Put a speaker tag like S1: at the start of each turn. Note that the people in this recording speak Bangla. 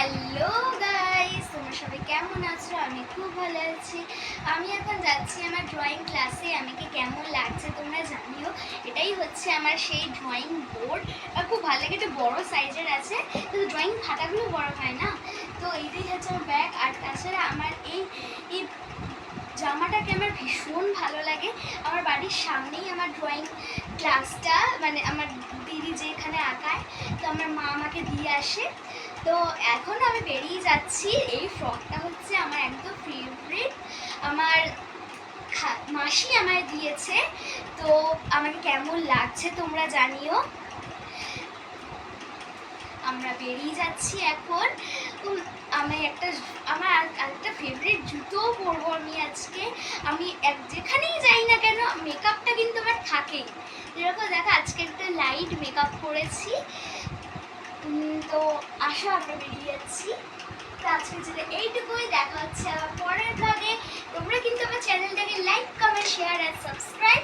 S1: হ্যালো গাইস, তোমরা সবাই কেমন আছো? আমি খুব ভালো আছি। আমি এখন যাচ্ছি আমার ড্রয়িং ক্লাসে। আমাকে কেমন লাগছে তোমরা জানিও। এটাই হচ্ছে আমার সেই ড্রয়িং বোর্ড। খুব ভালো লাগে, একটু বড় সাইজের আছে, কিন্তু ড্রয়িং খাতাগুলো বড় হয় না। তো এইটাই হচ্ছে আমার ব্যাগ। আর তাছাড়া আমার এই জামাটাকে আমার ভীষণ ভালো লাগে। আমার বাড়ির সামনেই আমার ড্রয়িং ক্লাসটা, মানে আমার দিদি যেখানে আঁকায়, তো আমার মা আমাকে দিয়ে আসে। তো এখন আমি বেরিয়ে যাচ্ছি। এই ফ্রকটা হচ্ছে আমার একদম ফেভারিট, আমার মাসি আমায় দিয়েছে। তো আমাকে কেমন লাগছে তোমরা জানিও। আমরা বেরিয়ে যাচ্ছি এখন। আমি আমার একটা ফেভারিট জুতোও পরবো আমি আজকে। আমি যেখানেই যাই না কেন, মেকআপটা কিন্তু আমার থাকেই। যেরকম দেখো আজকে একটা লাইট মেকআপ করেছি। তো আসো আমরা বেরিয়ে যাচ্ছি। তো আজকে যেটা এইটুকুই, দেখা হচ্ছে আবার পরের ব্লগে। তোমরা কিন্তু আমার চ্যানেলটাকে লাইক, কমেন্ট, শেয়ার আর সাবস্ক্রাইব